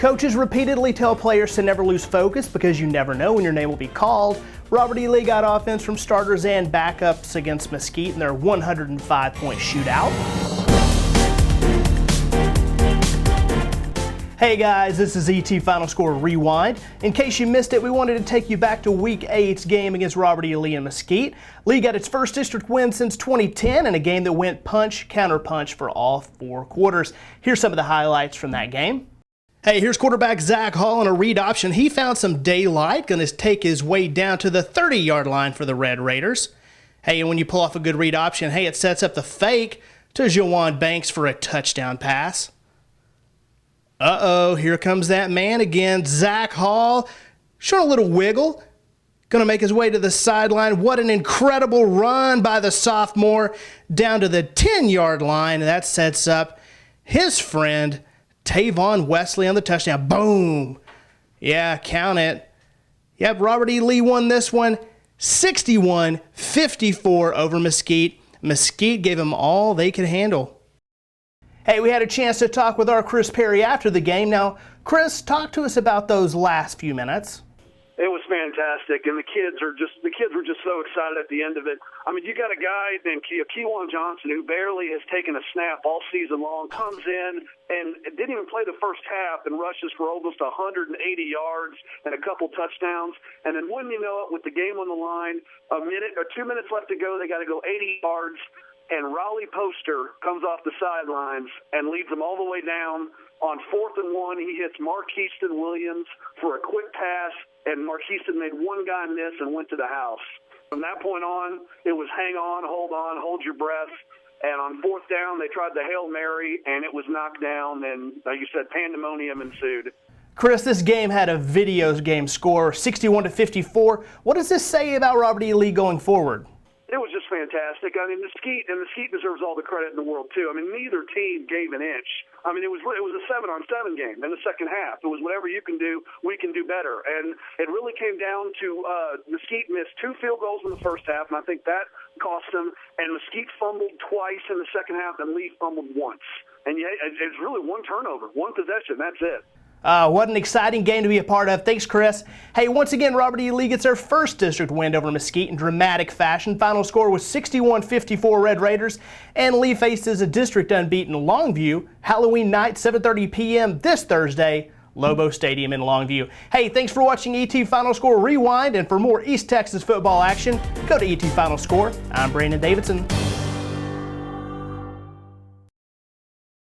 Coaches repeatedly tell players to never lose focus because you never know when your name will be called. Robert E. Lee got offense from starters and backups against Mesquite in their 105-point shootout. Hey guys, this is ET Final Score Rewind. In case you missed it, we wanted to take you back to Week 8's game against Robert E. Lee and Mesquite. Lee got its first district win since 2010 in a game that went punch, counter punch for all 4 quarters. Here's some of the highlights from that game. Hey, here's quarterback Zach Hall on a read option. He found some daylight, going to take his way down to the 30-yard line for the Red Raiders. Hey, and when you pull off a good read option, hey, it sets up the fake to Jawan Banks for a touchdown pass. Uh-oh, here comes that man again. Zach Hall showing a little wiggle. Going to make his way to the sideline. What an incredible run by the sophomore down to the 10-yard line. That sets up his friend Tavon Wesley on the touchdown. Boom. Yeah, count it. Yep, Robert E. Lee won this one 61-54 over Mesquite. Mesquite gave them all they could handle. Hey, we had a chance to talk with our Chris Perry after the game. Now, Chris, talk to us about those last few minutes. It was fantastic, and the kids were just so excited at the end of it. I mean, you got a guy named Kewan Johnson who barely has taken a snap all season long, comes in and didn't even play the first half and rushes for almost 180 yards and a couple touchdowns. And then wouldn't you know it, with the game on the line, 1 minute or 2 minutes left to go, they got to go 80 yards, and Raleigh Poster comes off the sidelines and leads them all the way down. On 4th and 1, he hits Marquiston Williams for a quick pass, and Marquiston made one guy miss and went to the house. From that point on, it was hang on, hold your breath. And on 4th down, they tried the Hail Mary, and it was knocked down, and like you said, pandemonium ensued. Chris, this game had a video game score, 61-54. What does this say about Robert E. Lee going forward? It was just fantastic. I mean, Mesquite deserves all the credit in the world, too. I mean, neither team gave an inch. I mean, it was a 7-on-7 game in the second half. It was whatever you can do, we can do better. And it really came down to Mesquite missed 2 field goals in the first half, and I think that cost them. And Mesquite fumbled twice in the second half, and Lee fumbled once. And yeah, it's really 1 turnover, 1 possession, that's it. What an exciting game to be a part of. Thanks, Chris. Hey, once again, Robert E. Lee gets their first district win over Mesquite in dramatic fashion. Final score was 61-54 Red Raiders, and Lee faces a district unbeaten Longview Halloween night, 7:30 p.m. this Thursday, Lobo Stadium in Longview. Hey, thanks for watching ET Final Score Rewind, and for more East Texas football action, go to ET Final Score. I'm Brandon Davidson.